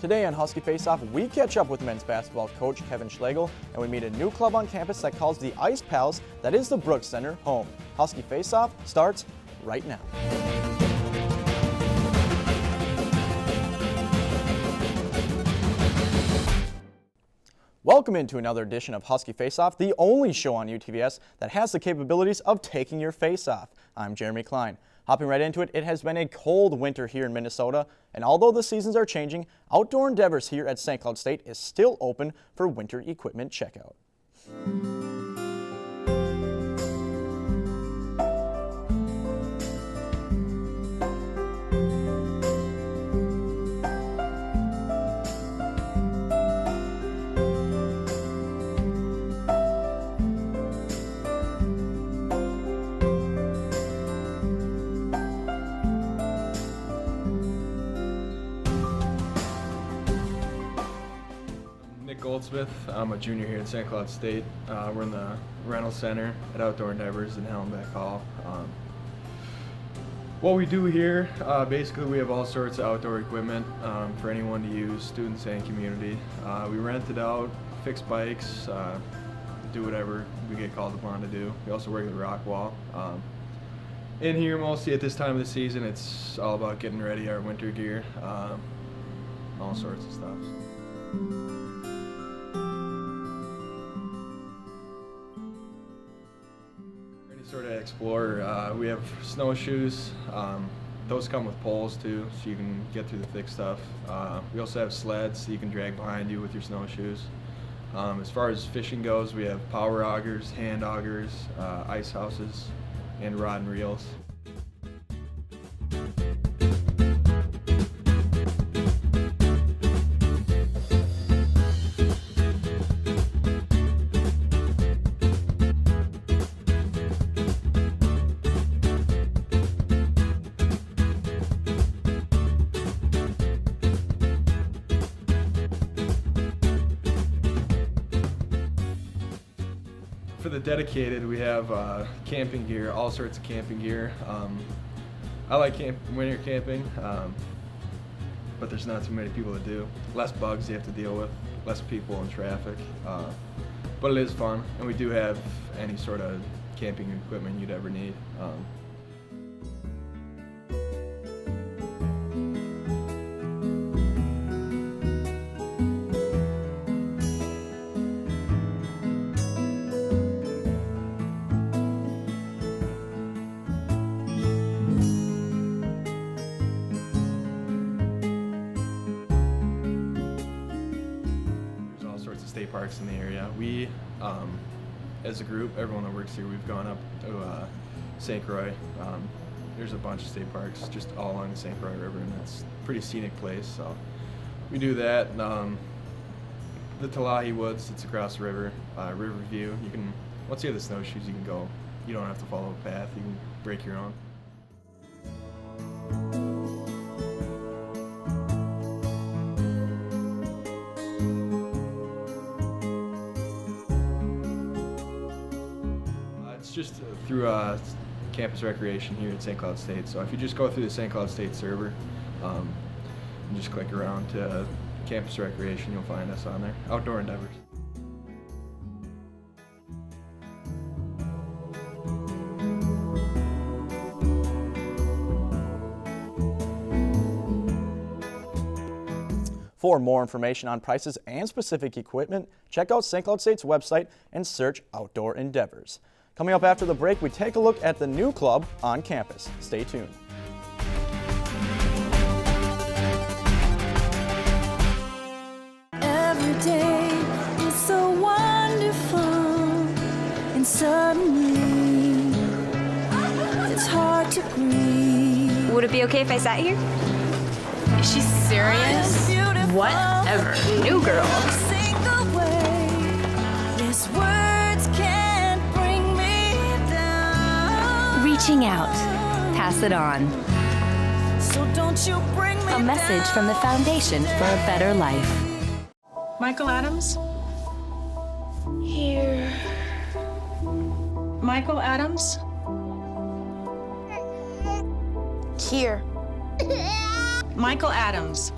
Today on Husky Faceoff, we catch up with men's basketball coach Kevin Schlegel, and we meet a new club on campus that calls the Ice Pals, that is the Brooks Center, home. Husky Faceoff starts right now. Welcome into another edition of Husky Faceoff, the only show on UTVS that has the capabilities of taking your face off. I'm Jeremy Klein. Hopping right into it, it has been a cold winter here in Minnesota, and although the seasons are changing, Outdoor Endeavors here at St. Cloud State is still open for winter equipment checkout. Goldsmith. I'm a junior here at St. Cloud State. We're in the rental center at Outdoor Endeavors in Hallenbeck Hall. What we do here, basically we have all sorts of outdoor equipment for anyone to use, students and community. We rent it out, fix bikes, do whatever we get called upon to do. We also work at the rock wall. In here mostly at this time of the season, it's all about getting ready our winter gear, all sorts of stuff. Sort of explorer. We have snowshoes. Those come with poles too, so you can get through the thick stuff. We also have sleds so you can drag behind you with your snowshoes. As far as fishing goes, we have power augers, hand augers, ice houses, and rod and reels. For the dedicated, we have camping gear, all sorts of camping gear. I like winter camping, but there's not too many people to do. Less bugs you have to deal with, less people and traffic, but it is fun, and we do have any sort of camping equipment you'd ever need. State parks in the area. We, as a group, everyone that works here, we've gone up to St. Croix. There's a bunch of state parks just all along the St. Croix River, and it's a pretty scenic place, so we do that. The Talahi Woods, it's across the river, Riverview. You can, once you have the snowshoes, you can go. You don't have to follow a path, you can break your own. Just through campus recreation here at St. Cloud State. So if you just go through the St. Cloud State server and just click around to campus recreation, you'll find us on there. Outdoor Endeavors. For more information on prices and specific equipment, check out St. Cloud State's website and search Outdoor Endeavors. Coming up after the break, we take a look at the new club on campus. Stay tuned. Every day is so wonderful, and suddenly it's hard to breathe. Would it be okay if I sat here? Is she serious? Whatever. New girl. Sing away. Yes, words can't bring me down. Reaching out. Pass it on. So don't you bring me A message from the Foundation for a Better Life. Michael Adams? Here. Michael Adams? Here. Michael Adams.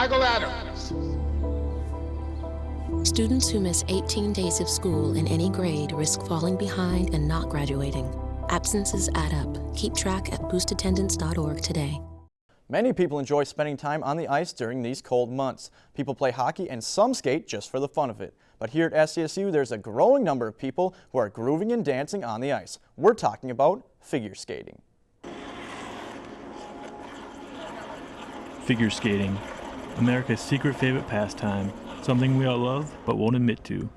Michael Adams. Students who miss 18 days of school in any grade risk falling behind and not graduating. Absences add up. Keep track at boostattendance.org today. Many people enjoy spending time on the ice during these cold months. People play hockey and some skate just for the fun of it. But here at SCSU, there's a growing number of people who are grooving and dancing on the ice. We're talking about figure skating. Figure skating, America's secret favorite pastime, something we all love but won't admit to.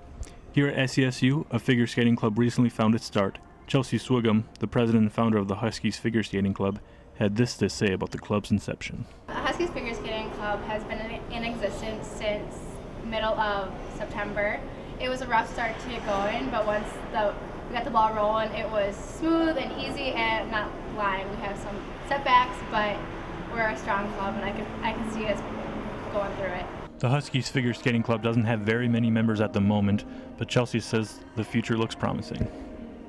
Here at SCSU, a figure skating club recently found its start. Chelsea Swigum, the president and founder of the Huskies Figure Skating Club, had this to say about the club's inception. The Huskies Figure Skating Club has been in existence since middle of September. It was a rough start to get going, but once we got the ball rolling, it was smooth and easy and not lying. We have some setbacks, but we're a strong club, and I can see us going through it. The Huskies Figure Skating Club doesn't have very many members at the moment, but Chelsea says the future looks promising.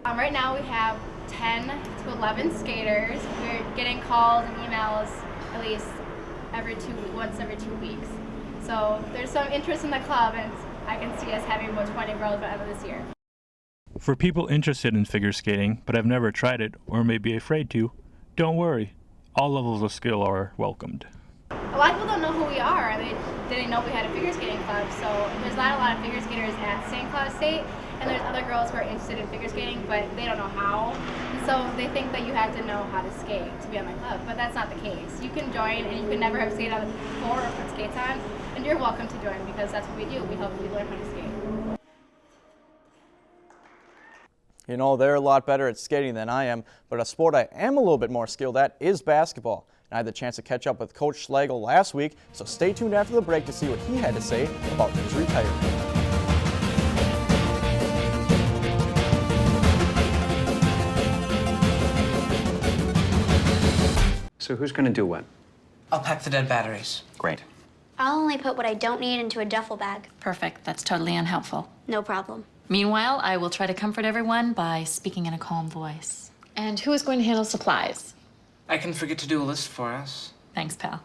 Right now we have 10 to 11 skaters. We're getting calls and emails at least once every 2 weeks. So there's some interest in the club, and I can see us having about 20 girls by the end of this year. For people interested in figure skating but have never tried it or may be afraid to, don't worry. All levels of skill are welcomed. A lot of people don't know who we are. They didn't know we had a figure skating club, so there's not a lot of figure skaters at St. Cloud State, and there's other girls who are interested in figure skating, but they don't know how. And so they think that you have to know how to skate to be on the club, but that's not the case. You can join, and you can never have skated on the floor or put skates on, and you're welcome to join because that's what we do. We help you learn how to skate. You know, they're a lot better at skating than I am, but a sport I am a little bit more skilled at is basketball. And I had the chance to catch up with Coach Schlegel last week, so stay tuned after the break to see what he had to say about his retirement. So who's going to do what? I'll pack the dead batteries. Great. I'll only put what I don't need into a duffel bag. Perfect. That's totally unhelpful. No problem. Meanwhile, I will try to comfort everyone by speaking in a calm voice. And who is going to handle supplies? I can forget to do a list for us. Thanks, pal.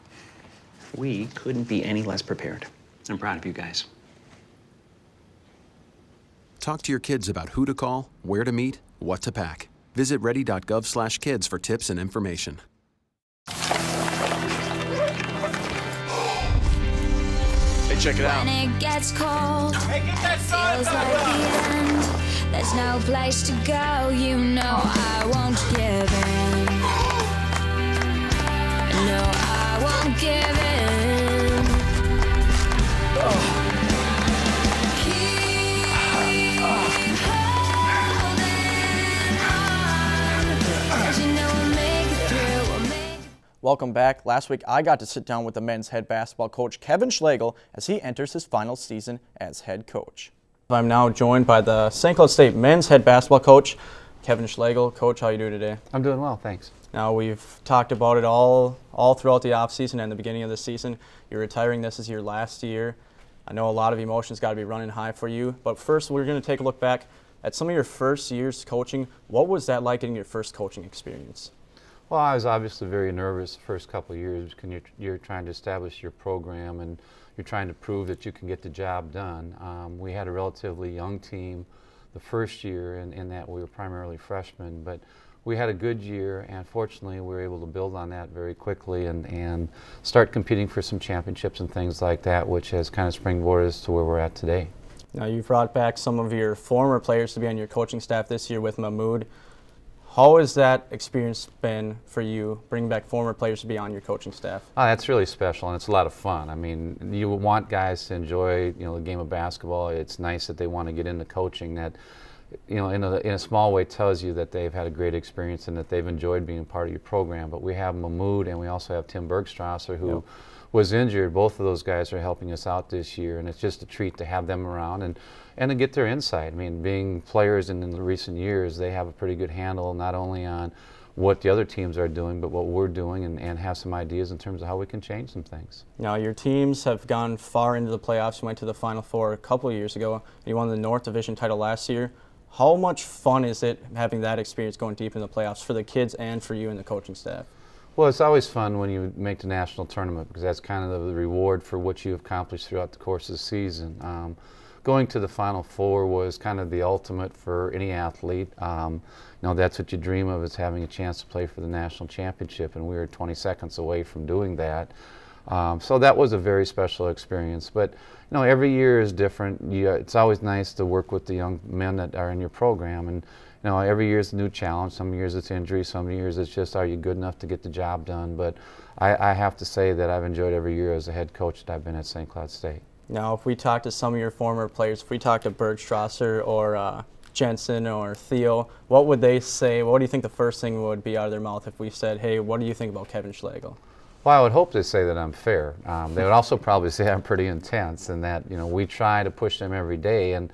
We couldn't be any less prepared. I'm proud of you guys. Talk to your kids about who to call, where to meet, what to pack. Visit ready.gov/kids for tips and information. Hey, check it out. When it gets cold, feels like the end. There's no place to go, you know I won't give in. No, I won't give in. Keep holding on, 'cause you know we'll make it through, we'll make it. Welcome back. Last week, I got to sit down with the men's head basketball coach, Kevin Schlegel, as he enters his final season as head coach. I'm now joined by the St. Cloud State men's head basketball coach, Kevin Schlegel. Coach, how are you doing today? I'm doing well, thanks. Now, we've talked about it all throughout the offseason and the beginning of the season. You're retiring. This is your last year. I know a lot of emotions got to be running high for you, but first, we're going to take a look back at some of your first years coaching. What was that like in your first coaching experience? Well, I was obviously very nervous the first couple of years because you're trying to establish your program and you're trying to prove that you can get the job done. We had a relatively young team the first year in that we were primarily freshmen, but we had a good year, and fortunately we were able to build on that very quickly and start competing for some championships and things like that, which has kind of springboarded us to where we're at today. Now, you've brought back some of your former players to be on your coaching staff this year with Mahmoud. How has that experience been for you, bringing back former players to be on your coaching staff? Oh, that's really special, and it's a lot of fun. I mean, you want guys to enjoy, the game of basketball. It's nice that they want to get into coaching. That, in a small way, tells you that they've had a great experience and that they've enjoyed being part of your program. But we have Mahmoud, and we also have Tim Bergstrasser, who was injured. Both of those guys are helping us out this year, and it's just a treat to have them around and to get their insight. I mean, being players in the recent years, they have a pretty good handle not only on what the other teams are doing, but what we're doing, and have some ideas in terms of how we can change some things. Now, your teams have gone far into the playoffs. You went to the Final Four a couple of years ago, and you won the North Division title last year. How much fun is it having that experience going deep in the playoffs for the kids and for you and the coaching staff? Well, it's always fun when you make the national tournament because that's kind of the reward for what you accomplished throughout the course of the season. Going to the Final Four was kind of the ultimate for any athlete. That's what you dream of, is having a chance to play for the national championship, and we were 20 seconds away from doing that. So that was a very special experience. But every year is different. It's always nice to work with the young men that are in your program, and every year is a new challenge. Some years it's injury, some years it's just, are you good enough to get the job done? But I have to say that I've enjoyed every year as a head coach that I've been at St. Cloud State. Now, if we talk to some of your former players, if we talk to Bergstrasser or Jensen or Theo, what would they say? What do you think the first thing would be out of their mouth if we said, hey, what do you think about Kevin Schlegel? Well, I would hope they say that I'm fair. They would also probably say I'm pretty intense, and that we try to push them every day. And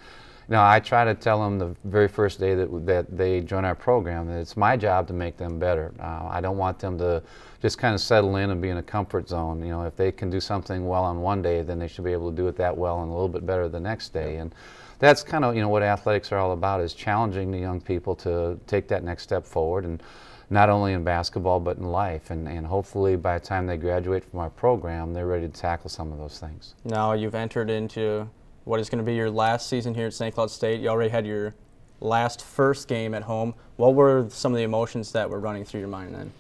I try to tell them the very first day that they join our program that it's my job to make them better. I don't want them to just kind of settle in and be in a comfort zone. If they can do something well on one day, then they should be able to do it that well and a little bit better the next day. And that's kind of what athletics are all about, is challenging the young people to take that next step forward, and not only in basketball but in life. And hopefully by the time they graduate from our program, they're ready to tackle some of those things. Now you've entered into what is going to be your last season here at St. Cloud State. You already had your first game at home. What were some of the emotions that were running through your mind then?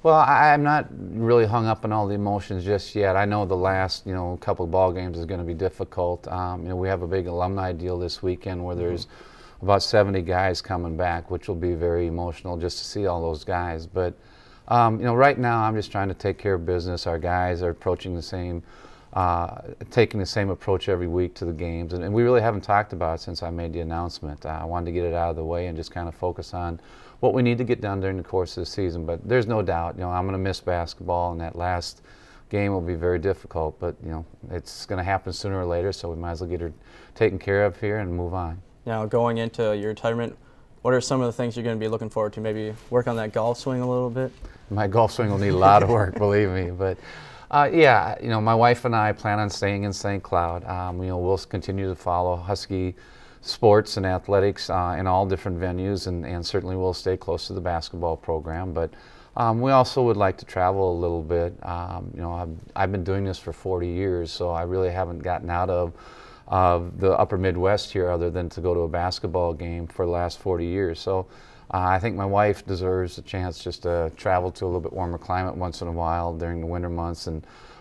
Well, I'm not really hung up on all the emotions just yet. I know the last, couple of ball games is going to be difficult. We have a big alumni deal this weekend where there's about 70 guys coming back, which will be very emotional just to see all those guys. But, right now I'm just trying to take care of business. Our guys are approaching the same, taking the same approach every week to the games. And we really haven't talked about it since I made the announcement. I wanted to get it out of the way and just kind of focus on what we need to get done during the course of the season. But there's no doubt, I'm going to miss basketball, and that last game will be very difficult. But, it's going to happen sooner or later, so we might as well get her taken care of here and move on. Now, going into your retirement, what are some of the things you're going to be looking forward to? Maybe work on that golf swing a little bit? My golf swing will need a lot of work, believe me. But, my wife and I plan on staying in St. Cloud. We'll continue to follow Husky sports and athletics in all different venues, and certainly we'll stay close to the basketball program. But we also would like to travel a little bit. I've been doing this for 40 years, so I really haven't gotten out of the upper Midwest here other than to go to a basketball game for the last 40 years. So I think my wife deserves a chance just to travel to a little bit warmer climate once in a while during the winter months.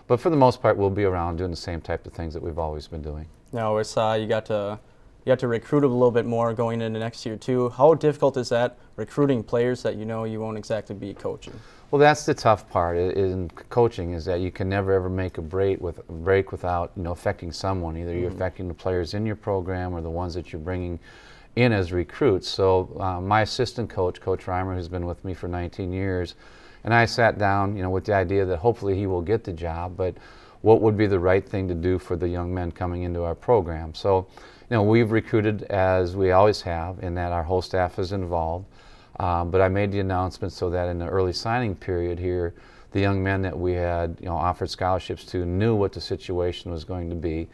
But for the most part, we'll be around doing the same type of things that we've always been doing. Now, it's, you got to recruit a little bit more going into next year too. How difficult is that, recruiting players that you won't exactly be coaching? Well, that's the tough part in coaching, is that you can never ever make a break without affecting someone. Either you're affecting the players in your program or the ones that you're bringing in as recruits. So my assistant coach, Coach Reimer, who's been with me for 19 years, and I sat down, with the idea that hopefully he will get the job, but what would be the right thing to do for the young men coming into our program? So, we've recruited as we always have, in that our whole staff is involved. But I made the announcement so that in the early signing period here, the young men that we had offered scholarships to knew what the situation was going to be.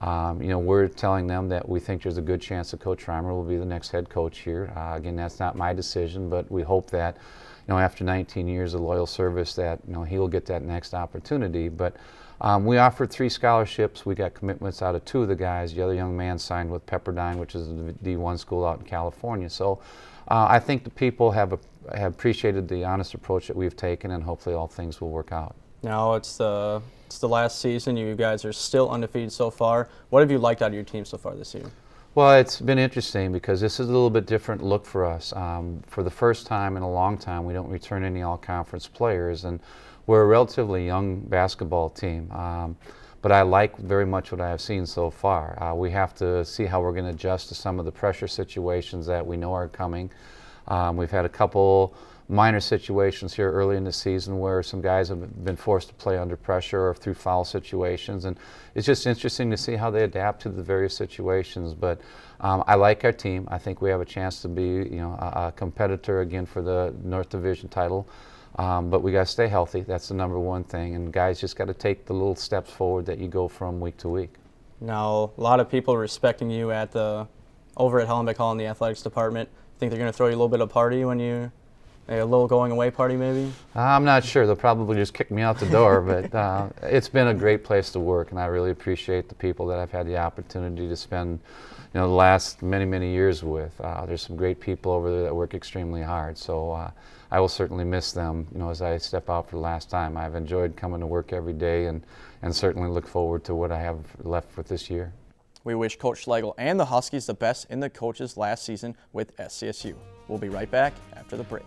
We're telling them that we think there's a good chance that Coach Reimer will be the next head coach here. Again, that's not my decision, but we hope that after 19 years of loyal service that he will get that next opportunity. But we offered 3 scholarships. We got commitments out of 2 of the guys. The other young man signed with Pepperdine, which is a D1 school out in California. So I think the people have appreciated the honest approach that we've taken, and hopefully all things will work out. Now it's the last season. You guys are still undefeated so far. What have you liked out of your team so far this year? Well, it's been interesting because this is a little bit different look for us. For the first time in a long time, we don't return any all-conference players, and we're a relatively young basketball team. But I like very much what I have seen so far. We have to see how we're going to adjust to some of the pressure situations that we know are coming. We've had a couple minor situations here early in the season where some guys have been forced to play under pressure or through foul situations, and it's just interesting to see how they adapt to the various situations. But I like our team. I think we have a chance to be a competitor again for the North Division title. But we got to stay healthy. That's the number one thing, and guys just got to take the little steps forward that you go from week to week. Now, a lot of people are respecting you over at Hollenbeck Hall in the athletics department. Think they're going to throw you a little bit of a party when you A little going away party maybe? I'm not sure. They'll probably just kick me out the door, but it's been a great place to work, and I really appreciate the people that I've had the opportunity to spend the last many years with. There's some great people over there that work extremely hard, so I will certainly miss them as I step out for the last time. I've enjoyed coming to work every day and certainly look forward to what I have left for this year. We wish Coach Schlegel and the Huskies the best in the coach's last season with SCSU. We'll be right back after the break.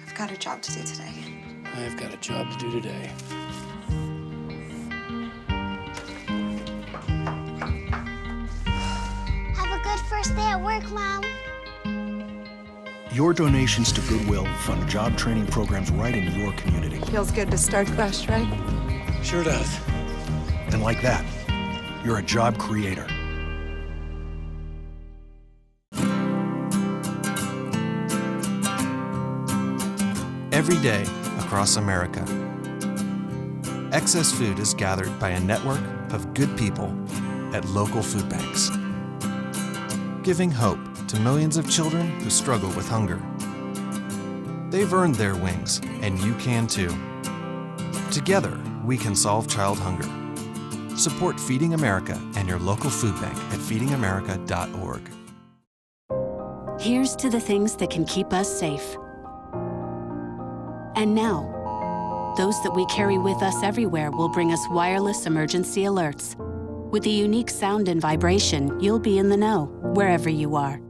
I've got a job to do today. I've got a job to do today. Have a good first day at work, Mom. Your donations to Goodwill fund job training programs right in your community. Feels good to start fresh, right? Sure does. And like that, you're a job creator. Every day across America, excess food is gathered by a network of good people at local food banks, giving hope to millions of children who struggle with hunger. They've earned their wings, and you can too. Together, we can solve child hunger. Support Feeding America and your local food bank at feedingamerica.org. Here's to the things that can keep us safe. And now, those that we carry with us everywhere will bring us wireless emergency alerts. With the unique sound and vibration, you'll be in the know, wherever you are.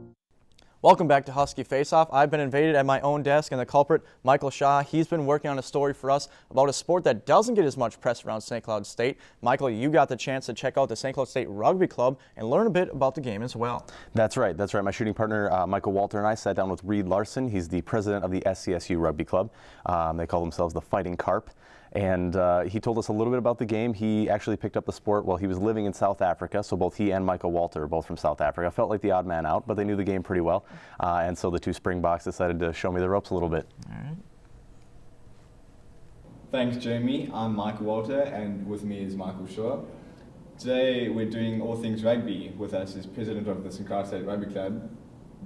Welcome back to Husky Faceoff. I've been invaded at my own desk, and the culprit, Michael Shaw, he's been working on a story for us about a sport that doesn't get as much press around St. Cloud State. Michael, you got the chance to check out the St. Cloud State Rugby Club and learn a bit about the game as well. That's right. My shooting partner, Michael Walter, and I sat down with Reed Larson. He's the president of the SCSU Rugby Club. They call themselves the Fighting Carp. And he told us a little bit about the game. He actually picked up the sport while he was living in South Africa, so both he and Michael Walter are both from South Africa. Felt like the odd man out, but they knew the game pretty well. And so the two Springboks decided to show me the ropes a little bit. All right. Thanks, Jamie. I'm Michael Walter, and with me is Michael Shaw. Today we're doing all things rugby. With us is president of the St. Cloud State Rugby Club,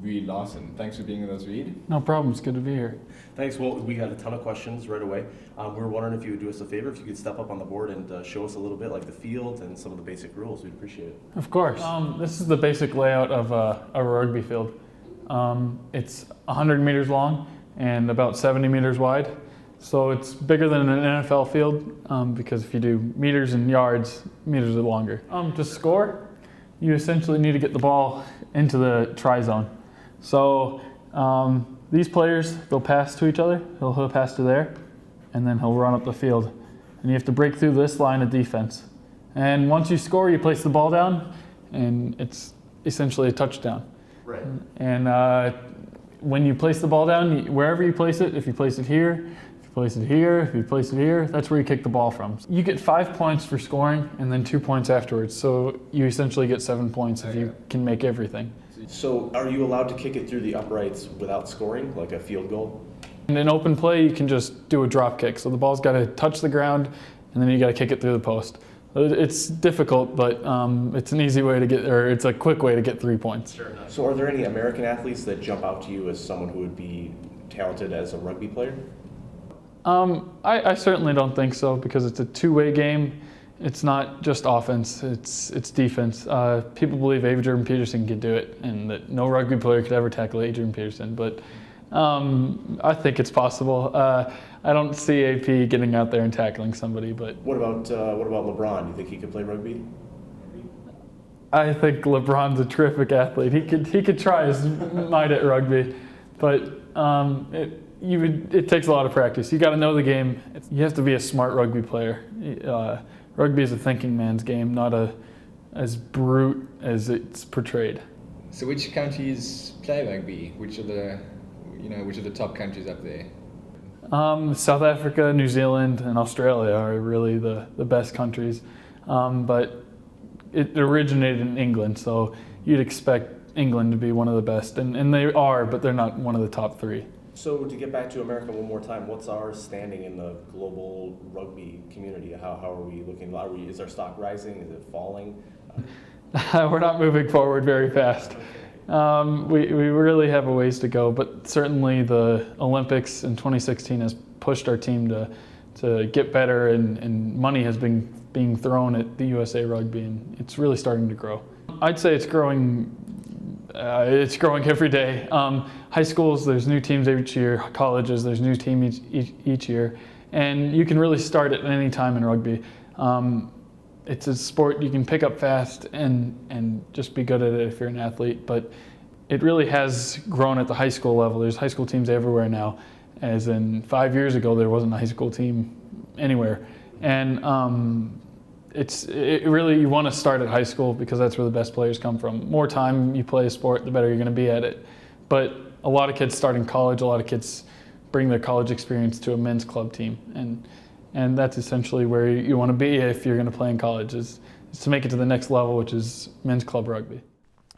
Reed Larson. Thanks for being with us, Reed. No problem. It's good to be here. Thanks. Well, we got a ton of questions right away. We were wondering if you would do us a favor, if you could step up on the board and show us a little bit, like the field and some of the basic rules. We'd appreciate it. Of course. This is the basic layout of a rugby field. It's 100 meters long and about 70 meters wide. So it's bigger than an NFL field because if you do meters and yards, meters are longer. To score, you essentially need to get the ball into the try zone. So these players, they'll pass to each other, he'll pass to there, and then he'll run up the field. And you have to break through this line of defense. And once you score, you place the ball down, and it's essentially a touchdown. Right. And when you place the ball down, wherever you place it, if you place it here, if you place it here, if you place it here, that's where you kick the ball from. You get 5 points for scoring, and then 2 points afterwards. So you essentially get 7 points if you can make everything. So are you allowed to kick it through the uprights without scoring, like a field goal? In open play, you can just do a drop kick. So the ball's got to touch the ground, and then you got to kick it through the post. It's difficult, but it's an easy way to get, or it's a quick way to get 3 points. Sure enough. So are there any American athletes that jump out to you as someone who would be talented as a rugby player? I certainly don't think so because it's a two-way game. It's not just offense, it's defense. People believe Adrian Peterson could do it and that no rugby player could ever tackle Adrian Peterson, but I think it's possible. I don't see AP getting out there and tackling somebody, but... What about LeBron? Do you think he could play rugby? I think LeBron's a terrific athlete. He could try his might at rugby, but it takes a lot of practice. You got to know the game. You have to be a smart rugby player. Rugby is a thinking man's game, not as brute as it's portrayed. So which countries play rugby? Which are the top countries up there? South Africa, New Zealand, and Australia are really the best countries. But it originated in England, so you'd expect England to be one of the best. And they are, but they're not one of the top three. So to get back to America one more time, what's our standing in the global rugby community? How are we looking? Is our stock rising? Is it falling? We're not moving forward very fast. We really have a ways to go, but certainly the Olympics in 2016 has pushed our team to get better, and money has been being thrown at the USA Rugby, and it's really starting to grow. I'd say it's growing. It's growing every day. High schools, there's new teams each year. Colleges, there's new teams each year, and you can really start at any time in rugby. It's a sport you can pick up fast and just be good at it if you're an athlete, but it really has grown at the high school level. There's high school teams everywhere now, as in 5 years ago there wasn't a high school team anywhere. And it really, you want to start at high school because that's where the best players come from. More time you play a sport, the better you're going to be at it. But a lot of kids start in college, a lot of kids bring their college experience to a men's club team. And that's essentially where you want to be if you're going to play in college, is to make it to the next level, which is men's club rugby.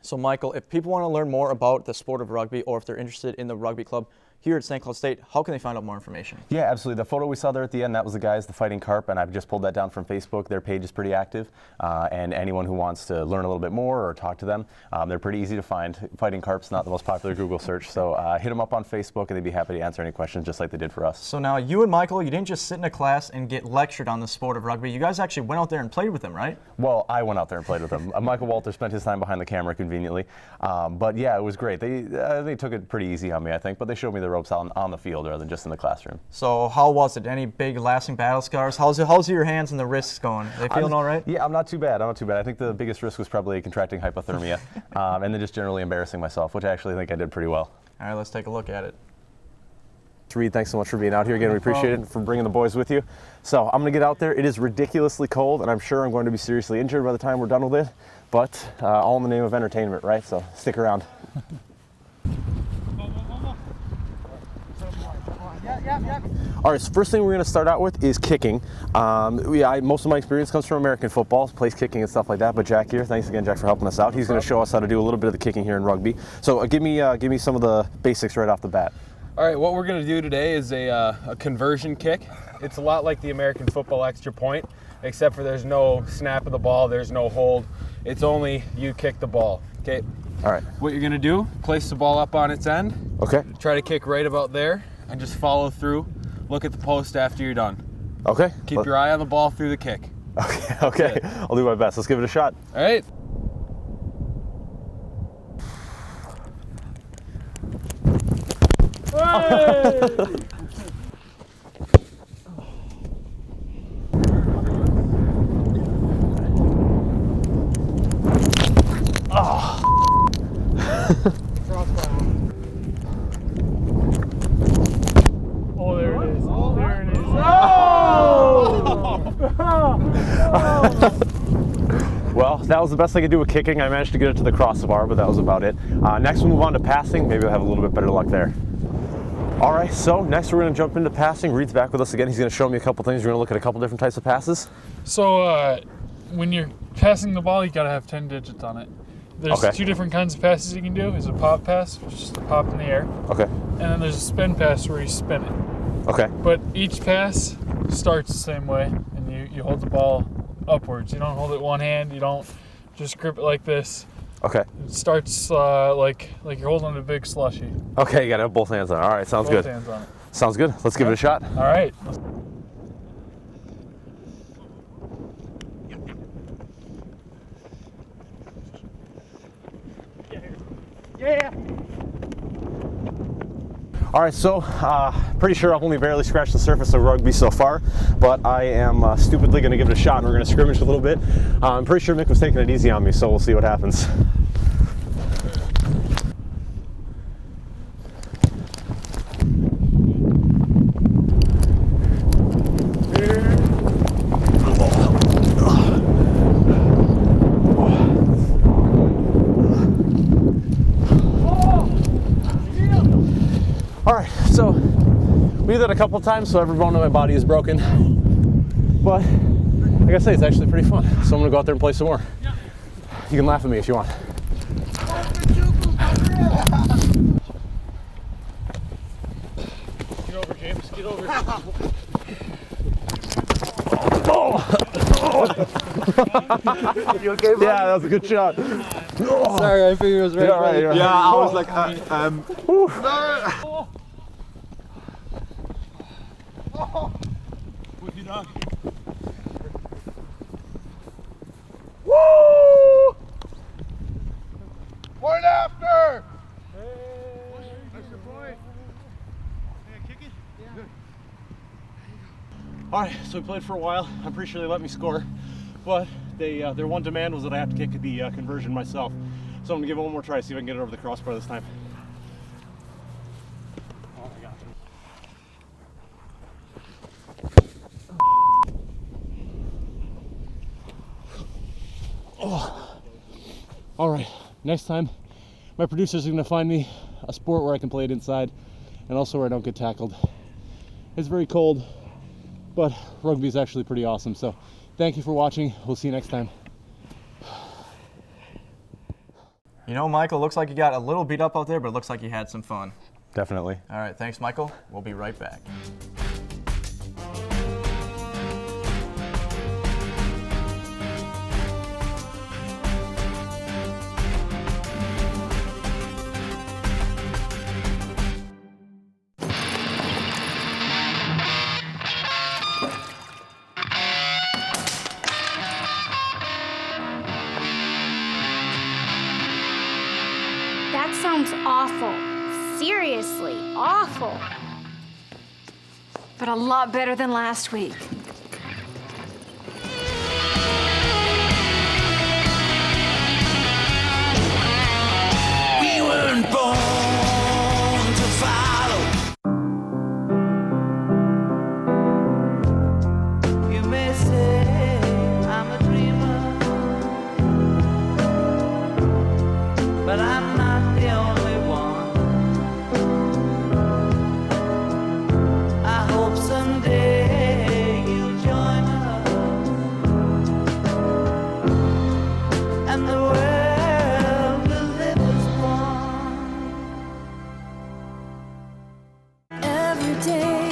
So Michael, if people want to learn more about the sport of rugby, or if they're interested in the rugby club here at St. Cloud State, how can they find out more information? Yeah, absolutely. The photo we saw there at the end, that was the guys, the Fighting Carp, and I've just pulled that down from Facebook. Their page is pretty active, and anyone who wants to learn a little bit more or talk to them, they're pretty easy to find. Fighting Carp's not the most popular Google search, so hit them up on Facebook, and they'd be happy to answer any questions just like they did for us. So now you and Michael, you didn't just sit in a class and get lectured on the sport of rugby. You guys actually went out there and played with them, right? Well, I went out there and played with them. Michael Walter spent his time behind the camera conveniently, but yeah, it was great. They took it pretty easy on me, I think, but they showed me the ropes on the field rather than just in the classroom. So how was it? Any big lasting battle scars? How's your hands and the wrists going? Are they feeling all right? Yeah, I'm not too bad. I think the biggest risk was probably contracting hypothermia and then just generally embarrassing myself, which I actually think I did pretty well. All right, let's take a look at it. Reed, thanks so much for being out here again. We appreciate it, for bringing the boys with you. So I'm going to get out there. It is ridiculously cold, and I'm sure I'm going to be seriously injured by the time we're done with it, but all in the name of entertainment, right? So stick around. All right, so first thing we're going to start out with is kicking. Most of my experience comes from American football, place kicking and stuff like that, but Jack here, thanks again, Jack, for helping us out. He's going to show us how to do a little bit of the kicking here in rugby. So give me some of the basics right off the bat. All right, what we're going to do today is a conversion kick. It's a lot like the American football extra point, except for there's no snap of the ball, there's no hold. It's only you kick the ball, okay? All right. What you're going to do, place the ball up on its end. Okay. Try to kick right about there and just follow through. Look at the post after you're done. Okay. Keep your eye on the ball through the kick. Okay. I'll do my best. Let's give it a shot. All right. Hey! Oh, there it is. Oh, there it is. Well, that was the best I could do with kicking. I managed to get it to the crossbar, but that was about it. Next we'll move on to passing. Maybe I'll have a little bit better luck there. All right, so next we're going to jump into passing. Reed's back with us again. He's going to show me a couple things. We're going to look at a couple different types of passes. So when you're passing the ball, you got to have 10 digits on it. There's two different kinds of passes you can do. There's a pop pass, which is just a pop in the air. Okay. And then there's a spin pass where you spin it. Okay. But each pass starts the same way, and you hold the ball upwards. You don't hold it one hand. You don't just grip it like this. Okay. It starts like you're holding a big slushie. Okay, you got to have both hands on it. All right, sounds good. Both hands on it. Sounds good. Let's give it a shot. All right. Yeah. All right, so pretty sure I've only barely scratched the surface of rugby so far, but I am stupidly going to give it a shot, and we're going to scrimmage a little bit. I'm pretty sure Mick was taking it easy on me, so we'll see what happens. All right, so we did that a couple times, so every bone in my body is broken. But like I say, it's actually pretty fun. So I'm gonna go out there and play some more. You can laugh at me if you want. You okay, bud? Yeah, that was a good shot. Sorry, I figured it was right. Yeah, right, right. Yeah, I was like, Woo! Point after! All right, so we played for a while. I'm pretty sure they let me score, but their one demand was that I have to kick the conversion myself. So I'm gonna give it one more try, see if I can get it over the crossbar this time. Oh my gosh. Oh. All right, next time my producers are gonna find me a sport where I can play it inside and also where I don't get tackled. It's very cold, but rugby is actually pretty awesome. So thank you for watching. We'll see you next time. You know, Michael, looks like you got a little beat up out there, but it looks like you had some fun. Definitely. All right, thanks, Michael. We'll be right back. That sounds awful. Seriously, awful. But a lot better than last week. We weren't born to follow. You may say I'm a dreamer, but I'm not the only one. I hope someday you'll join us, and the world will live as one. Every day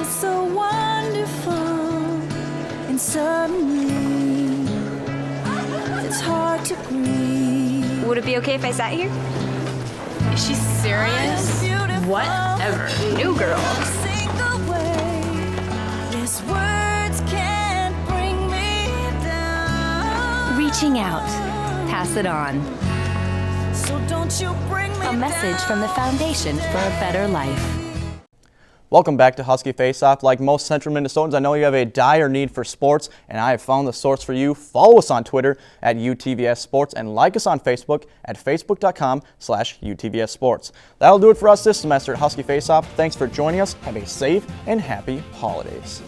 is so wonderful, and suddenly it's hard to breathe. Would it be okay if I sat here? Is she serious? Whatever. New girl. Sing away. Yes, words can't bring me down. Reaching out. Pass it on. So don't you bring me A message from the Foundation for a Better Life. Welcome back to Husky Faceoff. Like most Central Minnesotans, I know you have a dire need for sports, and I have found the source for you. Follow us on Twitter at UTVS Sports and like us on Facebook at facebook.com/UTVS Sports. That'll do it for us this semester at Husky Faceoff. Thanks for joining us. Have a safe and happy holidays.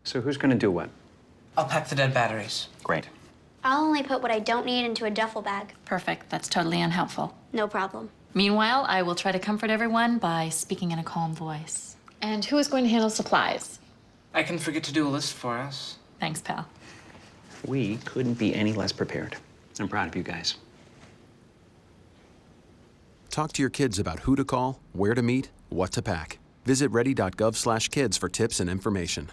So who's going to do what? I'll pack the dead batteries. Great. I'll only put what I don't need into a duffel bag. Perfect. That's totally unhelpful. No problem. Meanwhile, I will try to comfort everyone by speaking in a calm voice. And who is going to handle supplies? I can forget to do a list for us. Thanks, pal. We couldn't be any less prepared. I'm proud of you guys. Talk to your kids about who to call, where to meet, what to pack. Visit ready.gov/kids for tips and information.